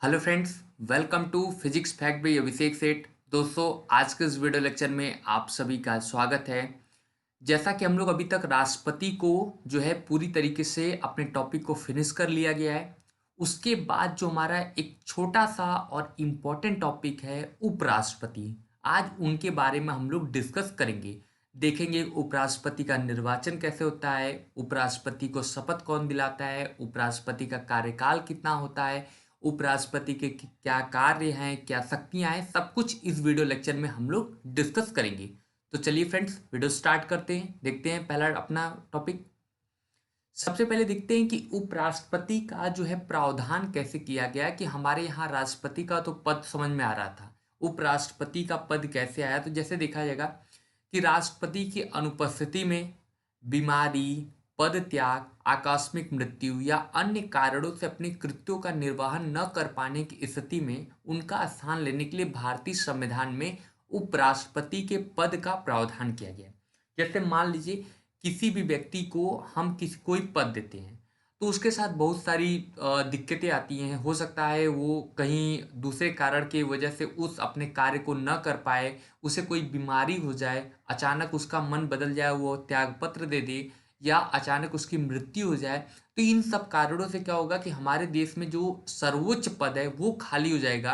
Hello friends, welcome to physics fact by Abhishek Seth. दोस्तों, आज के इस वीडियो लेक्चर में आप सभी का स्वागत है। जैसा कि हम लोग अभी तक राष्ट्रपति को जो है पूरी तरीके से अपने टॉपिक को फिनिश कर लिया गया है। उसके बाद जो हमारा एक छोटा सा और इम्पोर्टेंट टॉपिक है उपराष्ट्रपति, आज उनके बारे में हम लोग डिस्कस करेंगे। देखेंगे उपराष्ट्रपति का निर्वाचन कैसे होता है, उपराष्ट्रपति को शपथ कौन दिलाता है, उपराष्ट्रपति का कार्यकाल कितना होता है, उपराष्ट्रपति के क्या कार्य हैं, क्या शक्तियां हैं, सब कुछ इस वीडियो लेक्चर में हम लोग डिस्कस करेंगे। तो चलिए फ्रेंड्स, वीडियो स्टार्ट करते हैं। देखते हैं पहला अपना टॉपिक। सबसे पहले देखते हैं कि उपराष्ट्रपति का जो है प्रावधान कैसे किया गया कि हमारे यहाँ राष्ट्रपति का तो पद समझ में आ रहा था, उपराष्ट्रपति का पद कैसे आया। तो जैसे देखा जाएगा कि राष्ट्रपति की अनुपस्थिति में बीमारी, पद त्याग, आकस्मिक मृत्यु या अन्य कारणों से अपने कृत्यों का निर्वहन न कर पाने की स्थिति में उनका स्थान लेने के लिए भारतीय संविधान में उपराष्ट्रपति के पद का प्रावधान किया गया। जैसे मान लीजिए किसी भी व्यक्ति को हम किसी कोई पद देते हैं तो उसके साथ बहुत सारी दिक्कतें आती हैं। हो सकता है वो कहीं दूसरे कारण की वजह से उस अपने कार्य को न कर पाए, उसे कोई बीमारी हो जाए, अचानक उसका मन बदल जाए, वो त्यागपत्र दे दे, या अचानक उसकी मृत्यु हो जाए। तो इन सब कारणों से क्या होगा कि हमारे देश में जो सर्वोच्च पद है वो खाली हो जाएगा।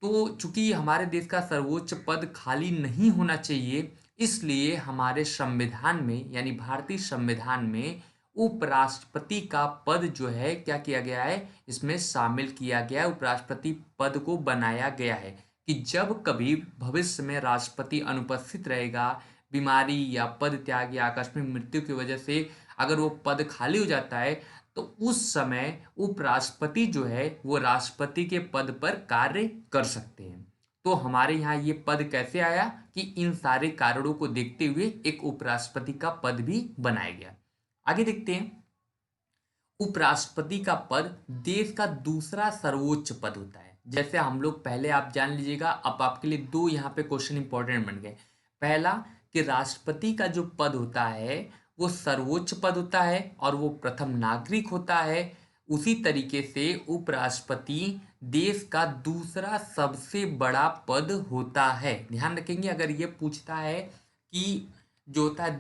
तो चूंकि हमारे देश का सर्वोच्च पद खाली नहीं होना चाहिए, इसलिए हमारे संविधान में यानी भारतीय संविधान में उपराष्ट्रपति का पद जो है क्या किया गया है, इसमें शामिल किया गया है। उपराष्ट्रपति पद को बनाया गया है कि जब कभी भविष्य में राष्ट्रपति अनुपस्थित रहेगा, बीमारी या पद त्याग या आकस्मिक मृत्यु की वजह से अगर वो पद खाली हो जाता है, तो उस समय उपराष्ट्रपति जो है वो राष्ट्रपति के पद पर कार्य कर सकते हैं। तो हमारे यहाँ ये पद कैसे आया कि इन सारे कारणों को देखते हुए एक उपराष्ट्रपति का पद भी बनाया गया। आगे देखते हैं। उपराष्ट्रपति का पद देश का दूसरा सर्वोच्च पद होता है। जैसे हम लोग पहले आप जान लीजिएगा, अब आपके लिए दो यहाँ पे क्वेश्चन इंपॉर्टेंट बन गए। पहला कि राष्ट्रपति का जो पद होता है वो सर्वोच्च पद होता है और वो प्रथम नागरिक होता है। उसी तरीके से उपराष्ट्रपति देश का दूसरा सबसे बड़ा पद होता है। ध्यान रखेंगे, अगर ये पूछता है कि जो होता है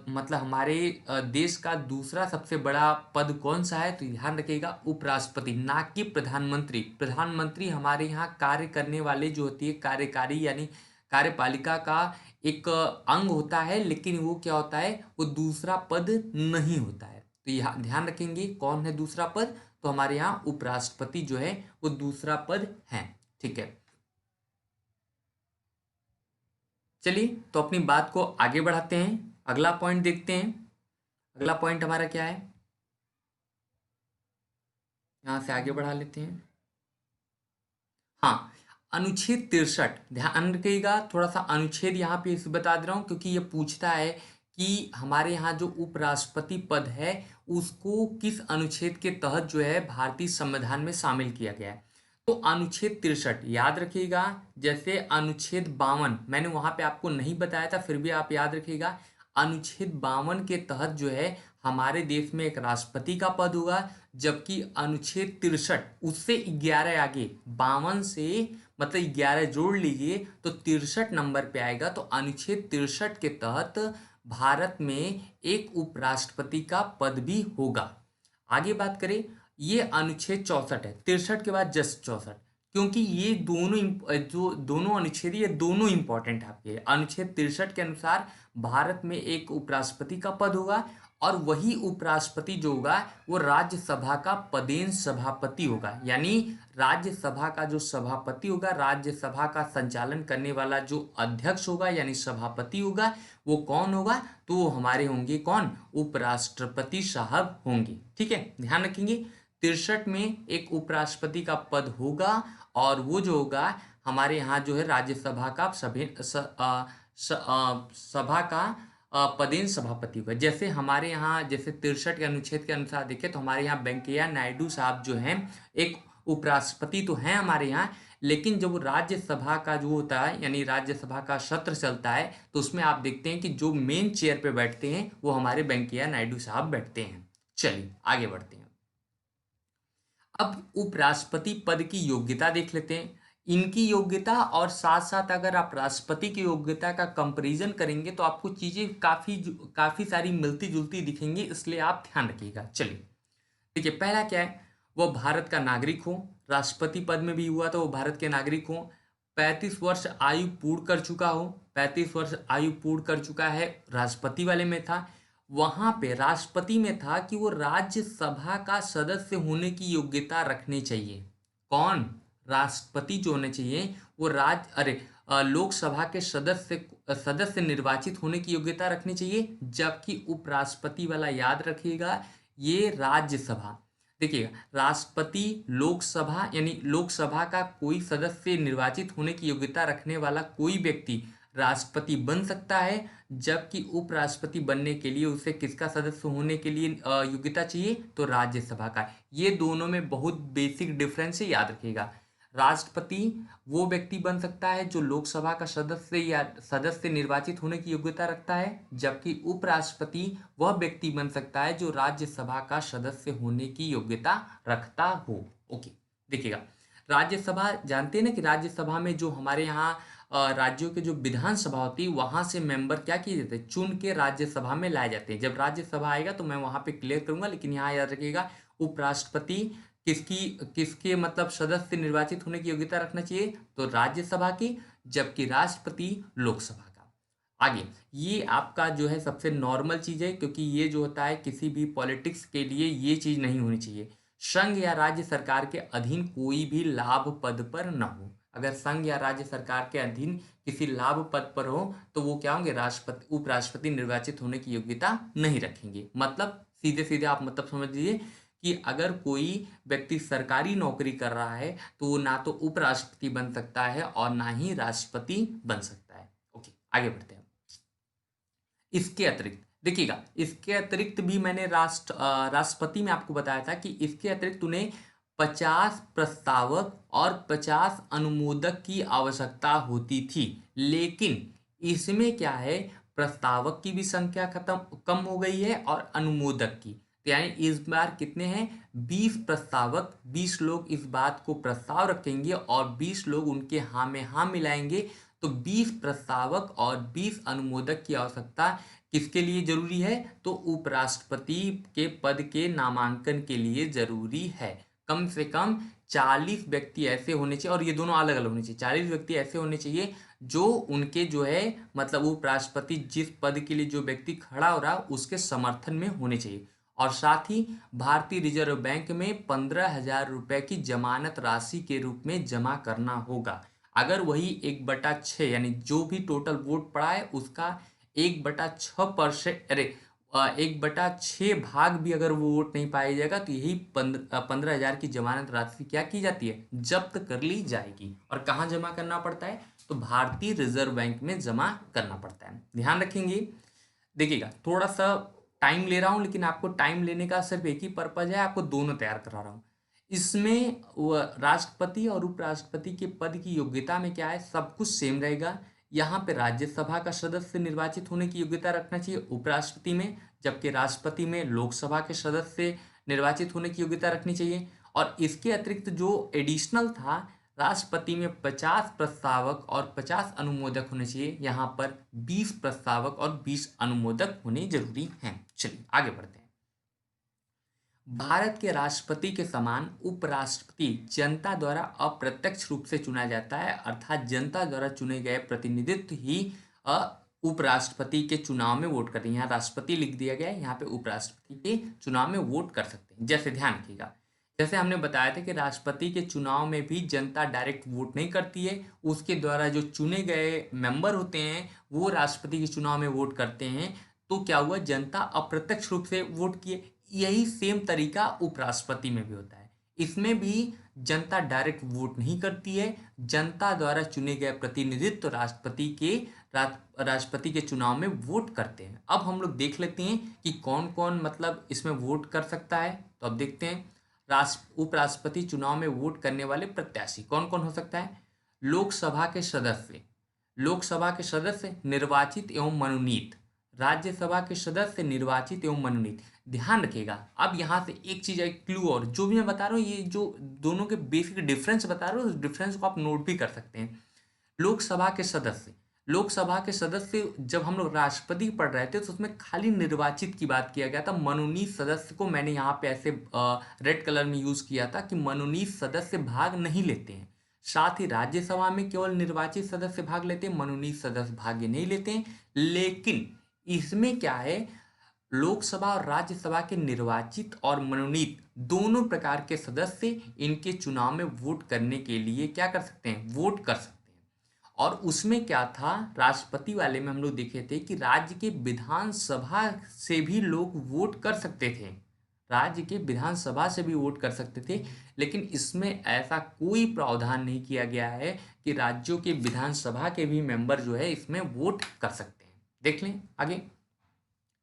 मतलब हमारे देश का दूसरा सबसे बड़ा पद कौन सा है, तो ध्यान रखिएगा उपराष्ट्रपति, ना कि प्रधानमंत्री। प्रधानमंत्री हमारे यहाँ कार्य करने वाले जो होती है कार्यकारी यानी कार्यपालिका का एक अंग होता है, लेकिन वो क्या होता है, वो दूसरा पद नहीं होता है। तो यहाँ ध्यान रखेंगे कौन है दूसरा पद, तो हमारे यहाँ उपराष्ट्रपति जो है वो दूसरा पद है। ठीक है, चलिए तो अपनी बात को आगे बढ़ाते हैं, अगला पॉइंट देखते हैं। अगला पॉइंट हमारा क्या है, यहां से आगे बढ़ा लेते हैं। हाँ, अनुच्छेद 63, ध्यान रखिएगा थोड़ा सा अनुच्छेद यहाँ पे इस बता दे रहा हूँ क्योंकि ये पूछता है कि हमारे यहाँ जो उपराष्ट्रपति पद है उसको किस अनुच्छेद के तहत जो है भारतीय संविधान में शामिल किया गया है। तो अनुच्छेद 63 याद रखिएगा। जैसे अनुच्छेद 52 मैंने वहां पे आपको नहीं बताया था, फिर भी आप याद रखिएगा। अनुच्छेद 52 के तहत जो है हमारे देश में एक राष्ट्रपति का पद होगा, जबकि अनुच्छेद 63 उससे 11 आगे, 52 से मतलब 11 जोड़ लीजिए तो 63 नंबर पे आएगा। तो अनुच्छेद 63 के तहत भारत में एक उपराष्ट्रपति का पद भी होगा। आगे बात करें, ये अनुच्छेद 64 है, 63 के बाद जस्ट 64, क्योंकि ये दोनों जो दोनों अनुच्छेद ये दोनों इंपॉर्टेंट है आपके। अनुच्छेद 63 के अनुसार भारत में एक उपराष्ट्रपति का पद होगा और वही उपराष्ट्रपति जो होगा वो राज्यसभा का पदेन सभापति होगा, यानी राज्यसभा का जो सभापति होगा, राज्यसभा का संचालन करने वाला जो अध्यक्ष होगा यानी सभापति होगा, वो कौन होगा, तो वो हमारे होंगे कौन, उपराष्ट्रपति साहब होंगे। ठीक है, ध्यान रखेंगे 63 में एक उपराष्ट्रपति का पद होगा और वो जो होगा हमारे यहाँ जो है राज्यसभा का सभा का पदेन सभापति होगा। जैसे हमारे यहाँ जैसे 63 के अनुच्छेद के अनुसार देखें तो हमारे यहाँ वेंकैया नायडू साहब जो हैं एक उपराष्ट्रपति तो हैं हमारे यहाँ, लेकिन जब राज्यसभा का जो होता है यानी राज्यसभा का सत्र चलता है तो उसमें आप देखते हैं कि जो मेन चेयर पे बैठते हैं वो हमारे वेंकैया नायडू साहब बैठते हैं। चलिए आगे बढ़ते हैं। अब उपराष्ट्रपति पद की योग्यता देख लेते हैं। इनकी योग्यता और साथ साथ अगर आप राष्ट्रपति की योग्यता का कंपैरिजन करेंगे तो आपको चीज़ें काफ़ी सारी मिलती जुलती दिखेंगी, इसलिए आप ध्यान रखिएगा। चलिए देखिए, पहला क्या है, वो भारत का नागरिक हो। राष्ट्रपति पद में भी हुआ तो वो भारत के नागरिक हो। 35 वर्ष आयु पूर्ण कर चुका हो। 35 वर्ष आयु पूर्ण कर चुका है, राष्ट्रपति वाले में था। वहां पे राष्ट्रपति में था कि वो राज्यसभा का सदस्य होने की योग्यता रखनी चाहिए। कौन? राष्ट्रपति जो होने चाहिए वो लोकसभा के सदस्य निर्वाचित होने की योग्यता रखनी चाहिए, जबकि उपराष्ट्रपति वाला याद रखिएगा ये राज्यसभा। देखिएगा, राष्ट्रपति लोकसभा यानी लोकसभा का कोई सदस्य निर्वाचित होने की योग्यता रखने वाला कोई व्यक्ति राष्ट्रपति बन सकता है, जबकि उपराष्ट्रपति बनने के लिए उसे किसका सदस्य होने के लिए योग्यता चाहिए? तो राज्यसभा का। ये दोनों में बहुत बेसिक डिफरेंस है, याद रखिएगा। राष्ट्रपति वो व्यक्ति बन सकता है जो लोकसभा का सदस्य निर्वाचित होने की योग्यता रखता है, जबकि उपराष्ट्रपति वह व्यक्ति बन सकता है जो राज्यसभा का सदस्य होने की योग्यता रखता हो। ओके, देखिएगा, राज्यसभा जानते हैं ना कि राज्यसभा में जो हमारे यहाँ राज्यों के जो विधानसभा होती है वहां से मेंबर क्या किए जाते हैं? चुन के राज्यसभा में लाए जाते हैं। जब राज्यसभा आएगा तो मैं वहां पे क्लियर करूंगा, लेकिन यहाँ याद रखिएगा, उपराष्ट्रपति किसकी किसके मतलब सदस्य निर्वाचित होने की योग्यता रखना चाहिए? तो राज्यसभा की, जबकि राष्ट्रपति लोकसभा का। आगे, ये आपका जो है सबसे नॉर्मल चीज है, क्योंकि ये जो होता है किसी भी पॉलिटिक्स के लिए ये चीज नहीं होनी चाहिए। संघ या राज्य सरकार के अधीन कोई भी लाभ पद पर न हो। अगर संघ या राज्य सरकार के अधीन किसी लाभ पद पर हो तो वो क्या होंगे? उपराष्ट्रपति निर्वाचित होने की योग्यता नहीं रखेंगे। मतलब सीधे सीधे आप मतलब समझ लीजिए कि अगर कोई व्यक्ति सरकारी नौकरी कर रहा है तो वो ना तो उपराष्ट्रपति बन सकता है और ना ही राष्ट्रपति बन सकता है। ओके, आगे बढ़ते हैं। इसके अतिरिक्त देखिएगा, इसके अतिरिक्त भी मैंने राष्ट्रपति में आपको बताया था कि इसके अतिरिक्त उन्हें 50 प्रस्तावक और 50 अनुमोदक की आवश्यकता होती थी। लेकिन इसमें क्या है, प्रस्तावक की भी संख्या कम हो गई है और अनुमोदक की। तो यानी इस बार कितने हैं? 20 प्रस्तावक, 20 लोग इस बात को प्रस्ताव रखेंगे और 20 लोग उनके हाँ में हाँ मिलाएंगे। तो 20 प्रस्तावक और 20 अनुमोदक की आवश्यकता किसके लिए जरूरी है? तो उपराष्ट्रपति के पद के नामांकन के लिए जरूरी है। कम से कम 40 व्यक्ति ऐसे होने चाहिए, और ये दोनों अलग अलग होने चाहिए। 40 व्यक्ति ऐसे होने चाहिए जो उनके जो है मतलब उपराष्ट्रपति जिस पद के लिए जो व्यक्ति खड़ा हो रहा है उसके समर्थन में होने चाहिए। और साथ ही भारतीय रिजर्व बैंक में 15,000 रुपए की जमानत राशि के रूप में जमा करना होगा। अगर वही 1/6 यानी जो भी टोटल वोट पड़ा है उसका 1/6%, 1/6 भाग भी अगर वो वोट नहीं पाया जाएगा तो यही 15,000 की जमानत राशि क्या की जाती है? जब्त कर ली जाएगी। और कहाँ जमा करना पड़ता है? तो भारतीय रिजर्व बैंक में जमा करना पड़ता है। ध्यान रखेंगे। देखिएगा, थोड़ा सा टाइम ले रहा हूँ, लेकिन आपको टाइम लेने का सिर्फ एक ही पर्पज है, आपको दोनों तैयार करा रहा हूँ। इसमें राष्ट्रपति और उपराष्ट्रपति के पद की योग्यता में क्या है, सब कुछ सेम रहेगा। यहाँ पे राज्यसभा का सदस्य निर्वाचित होने की योग्यता रखना चाहिए उपराष्ट्रपति में, जबकि राष्ट्रपति में लोकसभा के सदस्य निर्वाचित होने की योग्यता रखनी चाहिए। और इसके अतिरिक्त जो एडिशनल था, राष्ट्रपति में 50 प्रस्तावक और 50 अनुमोदक होने चाहिए, यहाँ पर 20 प्रस्तावक और 20 अनुमोदक होने जरूरी हैं। चलिए आगे बढ़ते हैं। भारत के राष्ट्रपति के समान उपराष्ट्रपति जनता द्वारा अप्रत्यक्ष रूप से चुना जाता है, अर्थात जनता द्वारा चुने गए प्रतिनिधित्व ही उपराष्ट्रपति के चुनाव में वोट करते हैं। यहाँ राष्ट्रपति लिख दिया गया है, यहाँ पे उपराष्ट्रपति के चुनाव में वोट कर सकते हैं। जैसे ध्यान रखिएगा, जैसे हमने बताया था कि राष्ट्रपति के चुनाव में भी जनता डायरेक्ट वोट नहीं करती है, उसके द्वारा जो चुने गए मेंबर होते हैं वो राष्ट्रपति के चुनाव में वोट करते हैं। तो क्या हुआ, जनता अप्रत्यक्ष रूप से वोट किए। यही सेम तरीका उपराष्ट्रपति में भी होता है। इसमें भी जनता डायरेक्ट वोट नहीं करती है, जनता द्वारा चुने गए प्रतिनिधित्व तो राष्ट्रपति के चुनाव में वोट करते हैं। अब हम लोग देख लेते हैं कि कौन कौन मतलब इसमें वोट कर सकता है। तो अब देखते हैं, उपराष्ट्रपति चुनाव में वोट करने वाले प्रत्याशी कौन कौन हो सकता है? लोकसभा के सदस्य निर्वाचित एवं मनोनीत, राज्यसभा के सदस्य निर्वाचित एवं मनोनीत। ध्यान रखिएगा, अब यहाँ से एक चीज है, क्लू, और जो भी मैं बता रहा हूँ ये जो दोनों के बेसिक डिफरेंस बता रहा हूँ, उस डिफरेंस को आप नोट भी कर सकते हैं। लोकसभा के सदस्य, लोकसभा के सदस्य जब हम लोग राष्ट्रपति पढ़ रहे थे तो उसमें खाली निर्वाचित की बात किया गया था। मनोनीत सदस्य को मैंने यहाँ पे ऐसे रेड कलर में यूज किया था कि मनोनीत सदस्य भाग नहीं लेते हैं। साथ ही राज्यसभा में केवल निर्वाचित सदस्य भाग लेते हैं, मनोनीत सदस्य भाग नहीं लेते हैं। लेकिन इसमें क्या है, लोकसभा और राज्यसभा के निर्वाचित और मनोनीत दोनों प्रकार के सदस्य इनके चुनाव में वोट करने के लिए क्या कर सकते हैं, वोट कर सकते हैं। और उसमें क्या था, राष्ट्रपति वाले में हम लोग देखे थे कि राज्य के विधानसभा से भी लोग वोट कर सकते थे, राज्य के विधानसभा से भी वोट कर सकते थे। लेकिन इसमें ऐसा कोई प्रावधान नहीं किया गया है कि राज्यों के विधानसभा के भी मेंबर जो है इसमें वोट कर सकते हैं। देख लें आगे,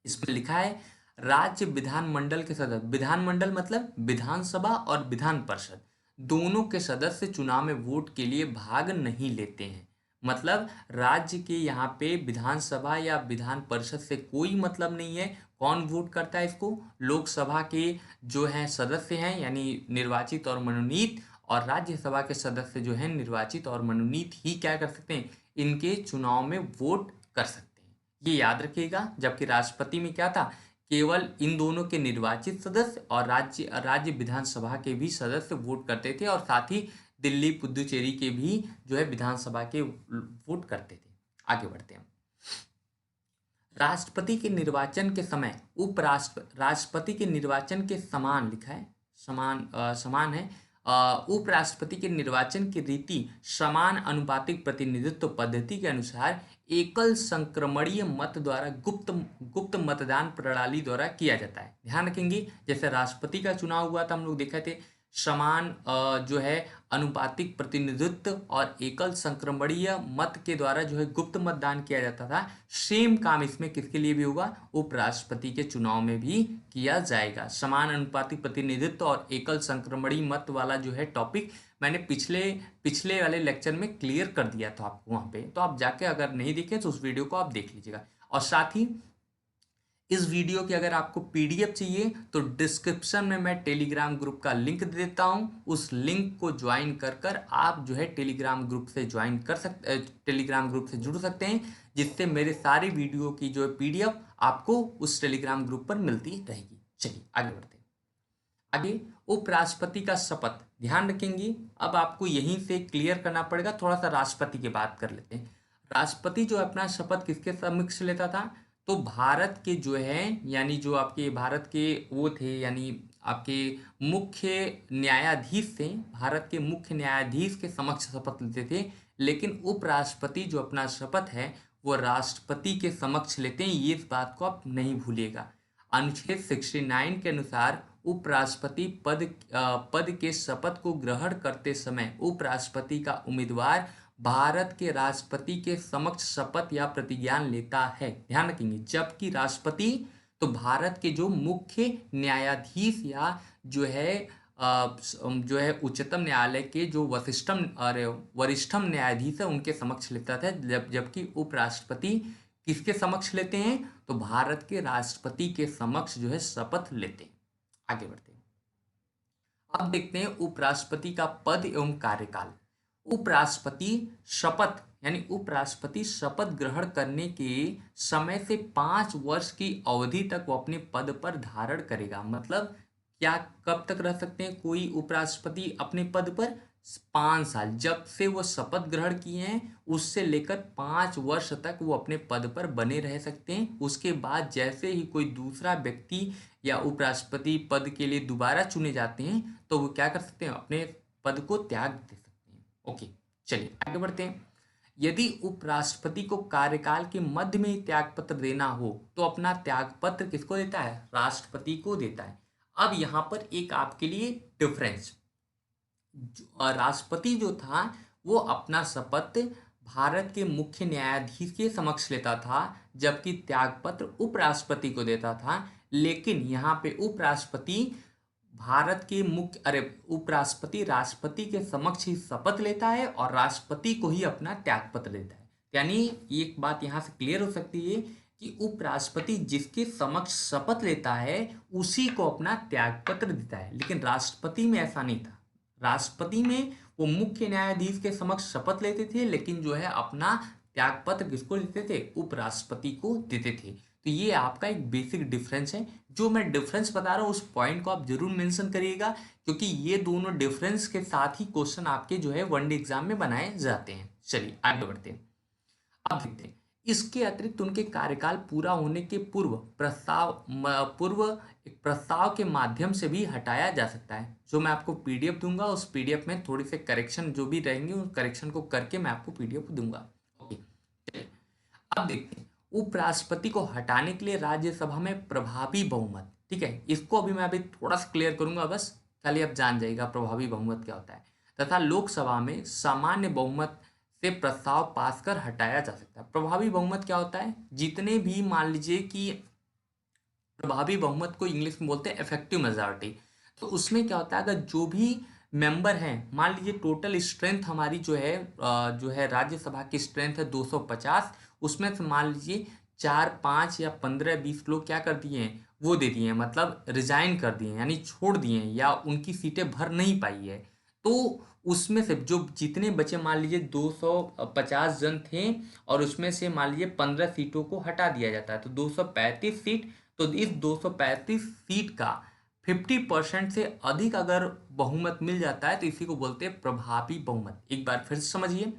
इसमें लिखा है राज्य विधानमंडल के सदस्य, विधानमंडल मतलब विधानसभा और विधान परिषद दोनों के सदस्य चुनाव में वोट के लिए भाग नहीं लेते हैं। मतलब राज्य के यहाँ पे विधानसभा या विधान परिषद से कोई मतलब नहीं है। कौन वोट करता है इसको, लोकसभा के जो हैं सदस्य हैं यानी निर्वाचित और मनोनीत, और राज्यसभा के सदस्य जो हैं निर्वाचित और मनोनीत ही क्या कर सकते हैं, इनके चुनाव में वोट कर सकते हैं। ये याद रखिएगा। जबकि राष्ट्रपति में क्या था, केवल इन दोनों के निर्वाचित सदस्य और राज्य विधानसभा के भी सदस्य वोट करते थे, और साथ ही दिल्ली पुदुचेरी के भी जो है विधानसभा के वोट करते थे। आगे बढ़ते हैं। राष्ट्रपति के निर्वाचन के समय राष्ट्रपति के निर्वाचन के समान लिखा है, समान है। उपराष्ट्रपति के निर्वाचन की रीति समान अनुपातिक प्रतिनिधित्व पद्धति के अनुसार एकल संक्रमणीय मत द्वारा गुप्त मतदान प्रणाली द्वारा किया जाता है। ध्यान रखेंगे, जैसे राष्ट्रपति का चुनाव हुआ था हम लोग देखा थे, समान जो है अनुपातिक प्रतिनिधित्व और एकल संक्रमणीय मत के द्वारा जो है गुप्त मतदान किया जाता था। सेम काम इसमें किसके लिए भी होगा, उपराष्ट्रपति के चुनाव में भी किया जाएगा। समान अनुपातिक प्रतिनिधित्व और एकल संक्रमणीय मत वाला जो है टॉपिक मैंने पिछले वाले लेक्चर में क्लियर कर दिया था आपको वहां पे, तो आप जाके अगर नहीं देखे तो उस वीडियो को आप देख लीजिएगा। और साथ ही इस वीडियो की अगर आपको पीडीएफ चाहिए तो डिस्क्रिप्शन में मैं टेलीग्राम ग्रुप का लिंक दे देता हूं, उस लिंक को ज्वाइन कर आप जो है टेलीग्राम ग्रुप से टेलीग्राम ग्रुप से जुड़ सकते हैं, जिससे मेरे सारे वीडियो की जो है पीडीएफ आपको उस टेलीग्राम ग्रुप पर मिलती रहेगी। चलिए आगे बढ़ते हैं। आगे उपराष्ट्रपति का शपथ, ध्यान रखेंगे। अब आपको यहीं से क्लियर करना पड़ेगा, थोड़ा सा राष्ट्रपति की बात कर लेते हैं। राष्ट्रपति जो अपना शपथ किसके समक्ष लेता था, तो भारत के जो है यानी जो आपके भारत के वो थे यानी आपके मुख्य न्यायाधीश थे, भारत के मुख्य न्यायाधीश के समक्ष शपथ लेते थे। लेकिन उपराष्ट्रपति जो अपना शपथ है वो राष्ट्रपति के समक्ष लेते हैं, ये इस बात को आप नहीं भूलिएगा। अनुच्छेद 69 के अनुसार उपराष्ट्रपति पद के शपथ को ग्रहण करते समय उपराष्ट्रपति का उम्मीदवार भारत के राष्ट्रपति के समक्ष शपथ या प्रतिज्ञान लेता है। ध्यान रखेंगे, जबकि राष्ट्रपति तो भारत के जो मुख्य न्यायाधीश या जो है उच्चतम न्यायालय के जो वरिष्ठम न्यायाधीश है उनके समक्ष लेता था, जबकि उपराष्ट्रपति किसके समक्ष लेते हैं, तो भारत के राष्ट्रपति के समक्ष जो है शपथ लेते हैं। आगे बढ़ते हैं। अब देखते हैं उपराष्ट्रपति का पद एवं कार्यकाल। उपराष्ट्रपति शपथ ग्रहण करने के समय से 5 वर्ष की अवधि तक वो अपने पद पर धारण करेगा। मतलब क्या, कब तक रह सकते हैं कोई उपराष्ट्रपति अपने पद पर, 5 साल, जब से वो शपथ ग्रहण किए हैं उससे लेकर 5 वर्ष तक वो अपने पद पर बने रह सकते हैं। उसके बाद जैसे ही कोई दूसरा व्यक्ति या उपराष्ट्रपति पद के लिए दोबारा चुने जाते हैं तो वो क्या कर सकते हैं, अपने पद को त्याग दे सकते हैं। ओके, चलिए आगे बढ़ते हैं। यदि उपराष्ट्रपति को कार्यकाल के मध्य में ही त्यागपत्र देना हो तो अपना त्यागपत्र किसको देता है, राष्ट्रपति को देता है। अब यहाँ पर एक आपके लिए डिफरेंस, राष्ट्रपति जो था वो अपना शपथ भारत के मुख्य न्यायाधीश के समक्ष लेता था, जबकि त्यागपत्र उपराष्ट्रपति को देता था। लेकिन यहाँ पे उपराष्ट्रपति राष्ट्रपति के समक्ष ही शपथ लेता है और राष्ट्रपति को ही अपना त्यागपत्र देता है। यानी एक बात यहाँ से क्लियर हो सकती है कि उपराष्ट्रपति जिसके समक्ष शपथ लेता है उसी को अपना त्यागपत्र देता है, लेकिन राष्ट्रपति में ऐसा नहीं था। राष्ट्रपति में वो मुख्य न्यायाधीश के समक्ष शपथ लेते थे, लेकिन जो है अपना त्यागपत्र किसको देते थे? उपराष्ट्रपति को देते थे। तो ये आपका एक बेसिक डिफरेंस है। जो मैं डिफरेंस बता रहा हूँ उस पॉइंट को आप जरूर मेंशन करिएगा, क्योंकि ये दोनों डिफरेंस के साथ ही क्वेश्चन आपके जो है वनडे एग्जाम में बनाए जाते हैं। चलिए आगे बढ़ते हैं। अब देखते हैं, इसके अतिरिक्त उनके कार्यकाल पूरा होने के पूर्व एक प्रस्ताव के माध्यम से भी हटाया जा सकता है। जो मैं आपको पीडीएफ दूंगा, उस पीडीएफ में थोड़ी से करेक्शन जो भी रहेंगे उस करेक्शन को करके मैं आपको पीडीएफ दूंगा। ओके, चलिए अब देखते हैं। उपराष्ट्रपति को हटाने के लिए राज्यसभा में प्रभावी बहुमत, ठीक है, इसको अभी मैं थोड़ा सा क्लियर करूंगा, बस खाली आप जान जाइएगा प्रभावी बहुमत क्या होता है। तथा लोकसभा में सामान्य बहुमत से प्रस्ताव पास कर हटाया जा सकता है। प्रभावी बहुमत क्या होता है? जितने भी, मान लीजिए कि प्रभावी बहुमत को इंग्लिश में बोलते हैं इफेक्टिव मेजॉरिटी। तो उसमें क्या होता है, अगर जो भी मेंबर हैं, मान लीजिए टोटल स्ट्रेंथ हमारी जो है राज्यसभा की स्ट्रेंथ है 250, उसमें से मान लीजिए 4, 5 या 15, 20 लोग क्या कर दिए हैं, वो दे दिए हैं, मतलब रिजाइन कर दिए हैं, यानी छोड़ दिए हैं, या उनकी सीटें भर नहीं पाई है। तो उसमें से जो जितने बचे, मान लीजिए 250 जन थे, और उसमें से मान लीजिए 15 सीटों को हटा दिया जाता है, तो 235 सीट। तो इस 235 सीट का 50% से अधिक अगर बहुमत मिल जाता है तो इसी को बोलते हैं प्रभावी बहुमत। एक बार फिर से समझिए,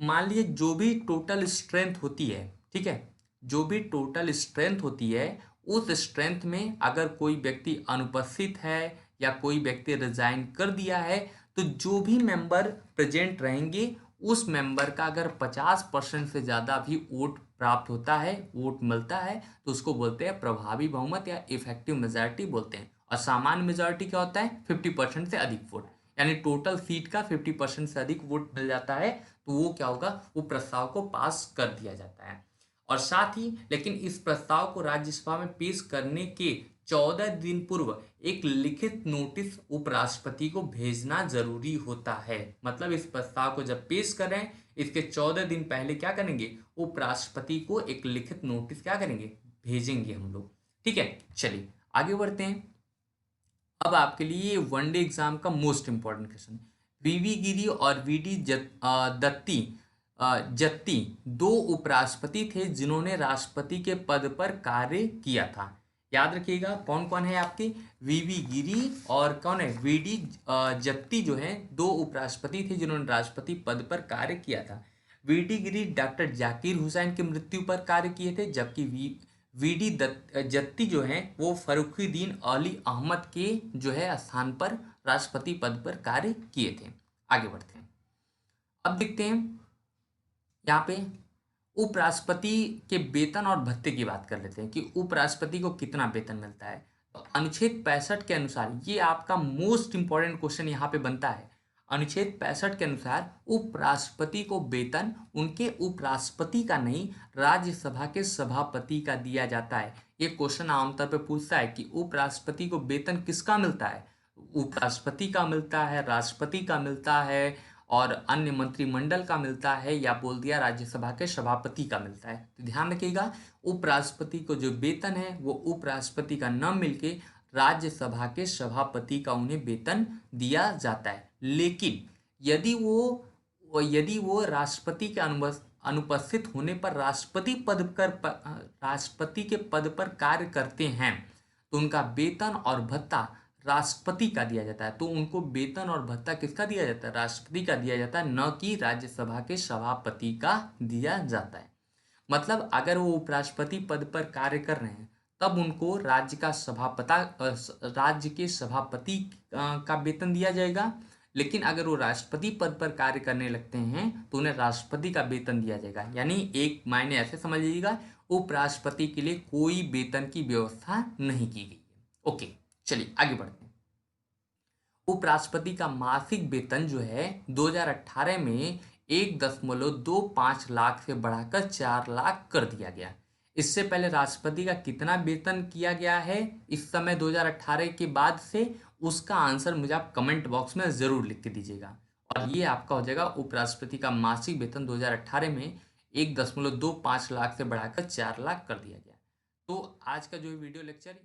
मान लीजिए जो भी टोटल स्ट्रेंथ होती है, ठीक है, जो भी टोटल स्ट्रेंथ होती है, उस स्ट्रेंथ में अगर कोई व्यक्ति अनुपस्थित है या कोई व्यक्ति रिजाइन कर दिया है, तो जो भी मेंबर प्रेजेंट रहेंगे उस मेंबर का अगर 50% से ज़्यादा भी वोट प्राप्त होता है, वोट मिलता है, तो उसको बोलते हैं प्रभावी बहुमत या इफेक्टिव मेजॉरिटी बोलते हैं। और सामान्य मेजॉरिटी क्या होता है? 50% से अधिक वोट, यानी टोटल सीट का 50% से अधिक वोट मिल जाता है, तो वो क्या होगा, वो प्रस्ताव को पास कर दिया जाता है। और साथ ही लेकिन इस प्रस्ताव को राज्यसभा में पेश करने के 14 दिन पूर्व एक लिखित नोटिस उपराष्ट्रपति को भेजना जरूरी होता है। मतलब इस प्रस्ताव को जब पेश करें, इसके 14 दिन पहले क्या करेंगे, उपराष्ट्रपति को एक लिखित नोटिस क्या करेंगे, भेजेंगे हम लोग। ठीक है, चलिए आगे बढ़ते हैं। अब आपके लिए वनडे एग्जाम का मोस्ट इंपॉर्टेंट क्वेश्चन, वीवी गिरी और जत्ती दो उपराष्ट्रपति थे जिन्होंने राष्ट्रपति के पद पर कार्य किया था। याद रखिएगा कौन कौन है आपके, वीवी गिरी और कौन है, वीडी जत्ती, जो है दो उपराष्ट्रपति थे जिन्होंने राष्ट्रपति पद पर कार्य किया था। वीडी गिरी डॉक्टर जाकिर हुसैन की मृत्यु पर कार्य किए थे, जबकि वीडी जत्ती जो है वो फरुखुद्दीन अली अहमद के जो है स्थान पर राष्ट्रपति पद पर कार्य किए थे। आगे बढ़ते हैं, अब देखते हैं यहाँ पे उपराष्ट्रपति के वेतन और भत्ते की बात कर लेते हैं कि उपराष्ट्रपति को कितना वेतन मिलता है। तो अनुच्छेद 65 के अनुसार, ये आपका मोस्ट इंपॉर्टेंट क्वेश्चन यहाँ पे बनता है। अनुच्छेद 65 के अनुसार उपराष्ट्रपति को वेतन उनके उपराष्ट्रपति का नहीं, राज्यसभा के सभापति का दिया जाता है। ये क्वेश्चन आमतौर पर पूछता है कि उपराष्ट्रपति को वेतन किसका मिलता है, उपराष्ट्रपति का मिलता है, राष्ट्रपति का मिलता है, और अन्य मंत्रिमंडल का मिलता है, या बोल दिया राज्यसभा के सभापति का मिलता है। तो ध्यान रखिएगा, उपराष्ट्रपति को जो वेतन है वो उपराष्ट्रपति का न मिलके राज्यसभा के सभापति का उन्हें वेतन दिया जाता है। लेकिन यदि वो राष्ट्रपति के अनुपस्थित होने पर राष्ट्रपति के पद पर कार्य करते हैं, तो उनका वेतन और भत्ता राष्ट्रपति का दिया जाता है। तो उनको वेतन और भत्ता किसका दिया जाता है, राष्ट्रपति का दिया जाता है, न कि राज्यसभा के सभापति का दिया जाता है। मतलब अगर वो उपराष्ट्रपति पद पर कार्य कर रहे हैं तब उनको राज्य के सभापति का वेतन दिया जाएगा, लेकिन अगर वो राष्ट्रपति पद पर कार्य करने लगते हैं तो उन्हें राष्ट्रपति का वेतन दिया जाएगा। यानी एक मायने ऐसे समझ लीजिएगा, उपराष्ट्रपति के लिए कोई वेतन की व्यवस्था नहीं की गई है। ओके, चलिए आगे बढ़ते हैं। उपराष्ट्रपति का मासिक वेतन जो है 2018 में 1.25 लाख से बढ़ाकर 4 लाख कर दिया गया। इससे पहले राष्ट्रपति का कितना वेतन किया गया है इस समय 2018 के बाद से, उसका आंसर मुझे आप कमेंट बॉक्स में जरूर लिख के दीजिएगा। और ये आपका हो जाएगा उपराष्ट्रपति का मासिक वेतन 2018 में 1.25 लाख से बढ़ाकर 4 लाख कर दिया गया। तो आज का जो वीडियो लेक्चर